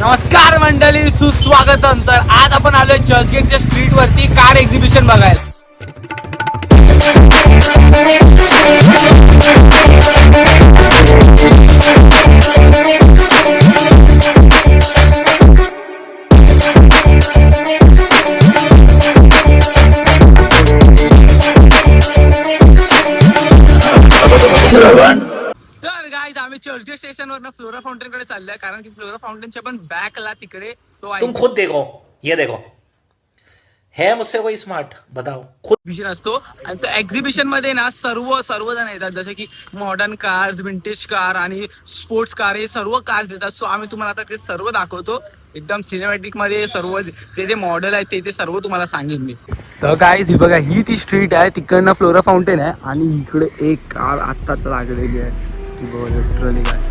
नमस्कार मंडळी, सुस्वागतम. तर आज आपण आलोय चर्चगेटच्या स्ट्रीट वरती कार एक्झिबिशन बघायला. तर गाइस आम्ही चर्चगेट स्टेशन वरनं फ्लोरा फाउंटेन कडे चाललोय, कारण की फ्लोरा फाउंटेनच्या पण बॅकला तिकडे तो तुम खुद देखो, ये देखो, है मुझसे कोई स्मार्ट, बताओ खुद. एक्झिबिशन असतो आणि त्या एक्झिबिशन मध्ये ना सर्वजण येतात, जसे की मॉडर्न कार्स, विंटेज कार आणि स्पोर्ट्स कार, हे सर्व कार्स येतात. सो आम्ही तुम्हाला आता ते सर्व दाखवतो एकदम सिनेमॅटिक मध्ये. सर्व जे मॉडेल आहे ते सर्व तुम्हाला सांगेन मी. तर गाईज ही बघा, ही ती स्ट्रीट आहे, तिकडनं फ्लोरा फाउंटेन आहे आणि इकडे एक कार आत्ताच लागलेली आहे. लिटरली काय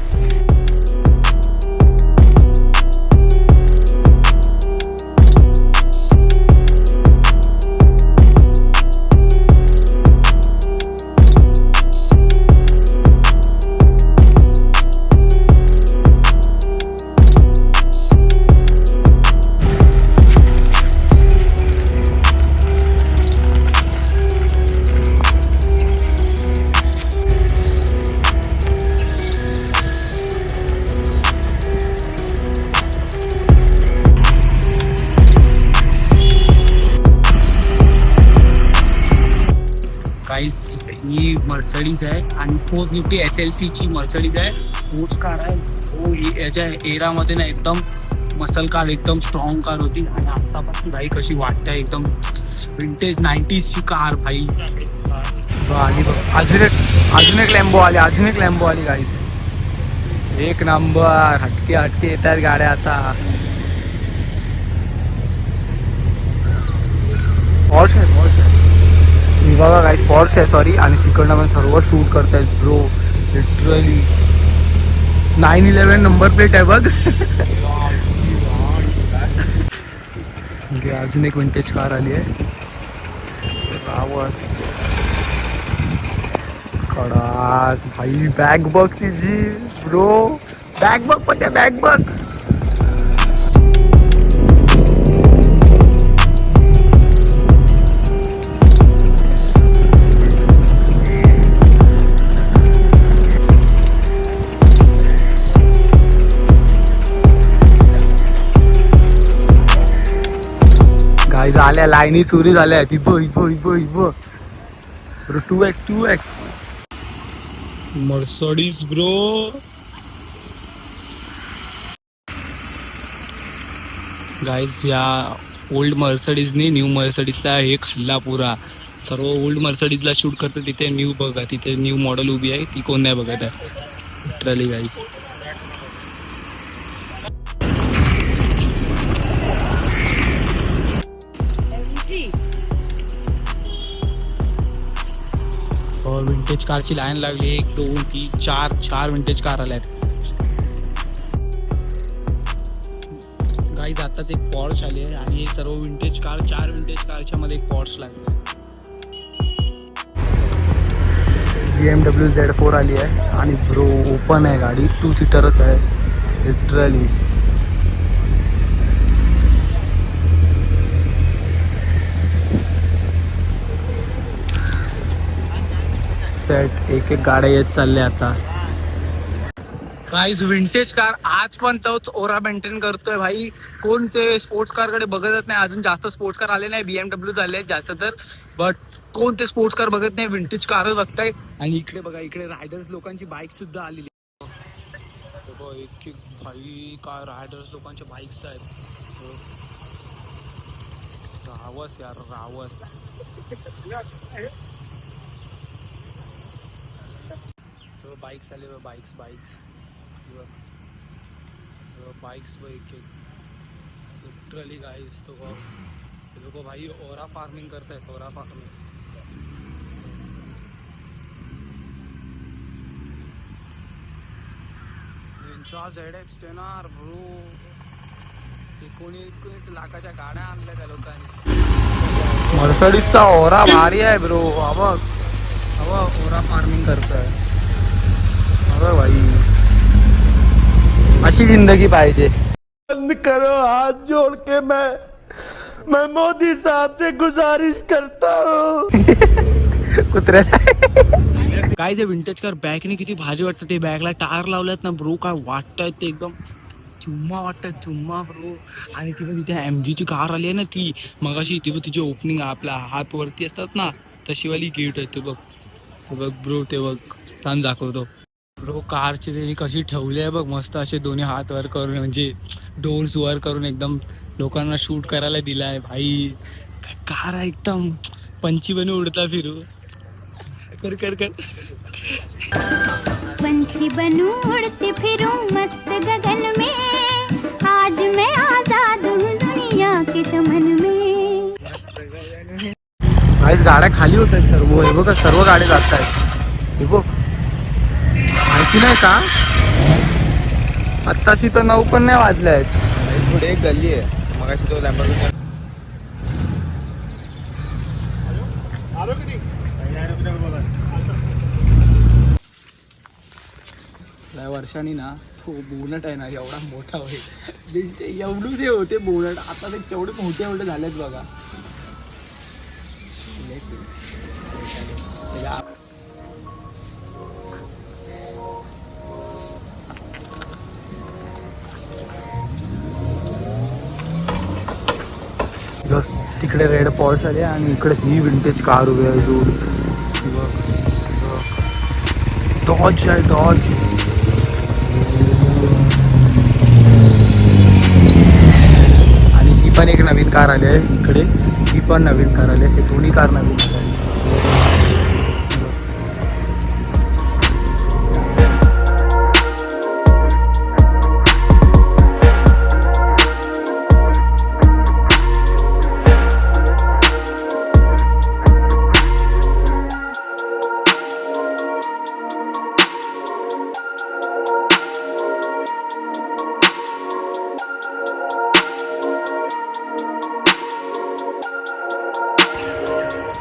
ही मर्सडीज आहे आणि 450 SLC ची मर्सडीज आहे. स्पोर्ट्स कार आहे. याच्या एरामध्ये ना एकदम मसल कार, एकदम स्ट्रॉंग कार होती आणि आतापासून भाई कशी वाटते, एकदम विंटेज 90s ची कार भाई. अजून एक लॅम्बो आली गाईस. एक नंबर. हटके येतात गाड्या आता. पॉर्श आहे बघा गाईस, पॉर्श आहे सॉरी. आणि तिकडनं पण सर्व शूट करतायत ब्रो, लिटरली. 911 नंबर प्लेट आहे बघ. अजून एक विंटेज कार आली आहे. रावस कडा भाई. बॅग बघ तिची ब्रो, बॅग बघ, पण त्या बॅग बघ. झाल्या लाईनी सुरू झाल्या. इबो 2x मर्सिडीज ब्रो. गाईज या ओल्ड मर्सिडीजने न्यू मर्सिडीजचा हे खाल्ला पुरा. सर्व ओल्ड मर्सिडीजला शूट करते. तिथे न्यू बघा, तिथे न्यू मॉडेल उभी आहे, ती कोण नाही बघत आहे लिटरली गाईज. विंटेज कारची लाईन लागली. 1 2 3 4 विंटेज कार आल्या आहेत गाईज. आताच एक पॉर्श आली आहे आणि हे सर्व विंटेज कार, 4 विंटेज कारच्या मध्ये एक पॉर्श लागले. BMW Z4 आली आहे आणि ब्रो ओपन आहे गाडी, 2 सीटरच आहे लिटरली. सेट एक गाड्या येत चालल्या आता. गाईज विंटेज कार आज पण तोच ओरा मेंटेन करतोय भाई. कोण ते स्पोर्ट्स कार कडे बघतच नाही. अजून जास्त स्पोर्ट्स कार आले नाही, BMW झाले आहेत जास्त तर, बट कोण ते स्पोर्ट्स कार बघत नाही, विंटेज कारच बघताय. आणि इकडे बघा, इकडे रायडर्स लोकांची बाईक सुद्धा आलेली. एक भाई काय रायडर्स लोकांच्या बाईक्स आहेत. रावस यार, रावस. बाइक्स आले, बाइक्स एक लिटरली गाइस. तो देखो भाई, ओरा फार्मिंग करता है, aura farming. ZX 10R bro. 19 लाखाच्या गाड्या आणल्या त्या लोकांनी. मर्सिडीजचा ओरा भारी आहे ब्रो. हवा ओरा फार्मिंग करतोय. अरे भाई, अशी जिंदगी पाहिजे. बंद करो हाथ जोड़ के मैं मोदी साहब से गुजारिश करता हूँ. कुत्र्याचा काय जे विंटेज कार बॅगने किती भारी वाटतं. ते बॅगला टायर लावल्यात ना ब्रो, काय वाटतंय ते एकदम चुम्मा वाटतं, चुम्मा ब्रो. आणि तिथे MG ची कार आली आहे ना, ती मगाशी तिची ओपनिंग आपल्या हात वरती असतात ना, तशी वाली गेट आहे. ते बघ ब्रो, ते बघ थांब दाखवतो ब्रो. कारची त्यांनी कशी ठेवली आहे बघ, मस्त असे दोन्ही हात वर करून, म्हणजे डोर्स वर करून एकदम लोकांना शूट करायला दिलाय भाई. कार एकदम पंची बनून उडता फिरू. कर कर कर पंछी बनूं उड़ती फिरूं मस्त गगन में, आज मैं आजाद हूँ दुनिया के चमन में. काहीच गाड्या खाली होत आहेत सर्व. हे बघा सर्व गाड्या जात आहेत. हे बघ माहिती नाही का, आत्ताशी तर 9 पण नाही वाजल्या आहेत. पुढे एक गल्ली आहे, मगाशी तो लॅम्बोर्गिनी. वर्षांनी ना तो बोनट आहे ना एवढा मोठा होईल. एवढे जे होते बोनट आता ते केवढे मोठे झालेत बघा. तिकडे रेड पॉर्स आले आणि इकडे ही विंटेज कार उभी आहे. डॉज आहे, डॉज. आणि ही पण एक नवीन कार आली आहे इकडे. ही पण नवीन कार आली आहे. हे दोन्ही कार नवीन आले आहे.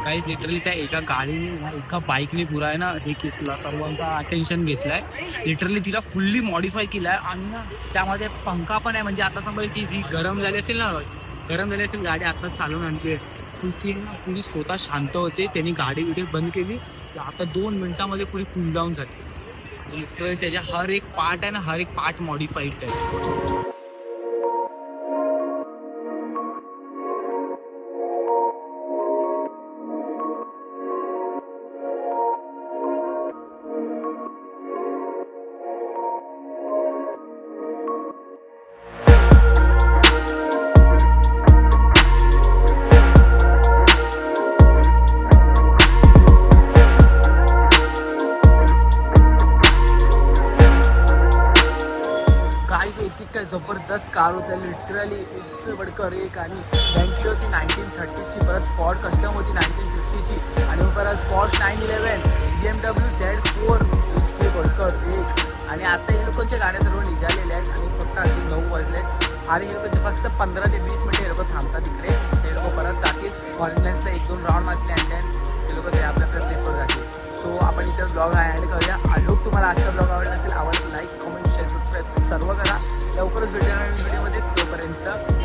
काहीच लिटरली त्या एका गाडीने एका बाईकने पुरा आहे ना हे केसला सर्वांचा अटेन्शन घेतलाय. लिटरली तिला फुल्ली मॉडिफाय केलाय आणि ना त्यामध्ये पंखा पण आहे. म्हणजे आता समजा की जी गरम झाली असेल गाडी आता चालवून आणली आहे, ती ना पुरी स्वतः शांत होते. त्यांनी गाडी विडी बंद केली, आता 2 मिनिटामध्ये पुरी कूल डाऊन झाली. लिटरली त्याच्या हर एक पार्ट आहे ना, हर एक पार्ट मॉडिफाईड आहे. काय जबरदस्त कार होत्या लिटरली, एकचं बडकर एक. आणि बँकली होती 1930ची, परत फॉर्ड कस्टम होती 1950ची, आणि परत फॉर्ड 911, BMW Z4 एकशे बडकर एक. आणि आता हे लोकांच्या गाड्या सर्व निघालेल्या आहेत आणि फक्त असे 9 वाजलेत आणि हे लोकांचे फक्त 15 ते 20 मिनिटे हे लोक थांबतात तिकडे. हे लोक परत जातील कॉन्फिडन्सला 1-2 राऊंड मारतील आणि देन ते लोक ते आपल्या प्लेसवर जातील. सो आपण इथं ब्लॉग हा ॲड करूया. आय होप तुम्हाला आजचा ब्लॉग आवडला असेल. आवडला लाईक, कमेंट, शेअर, सबस्क्राईब सर्व करा. लवकरच भेटणार व्हिडिओमध्ये. तोपर्यंत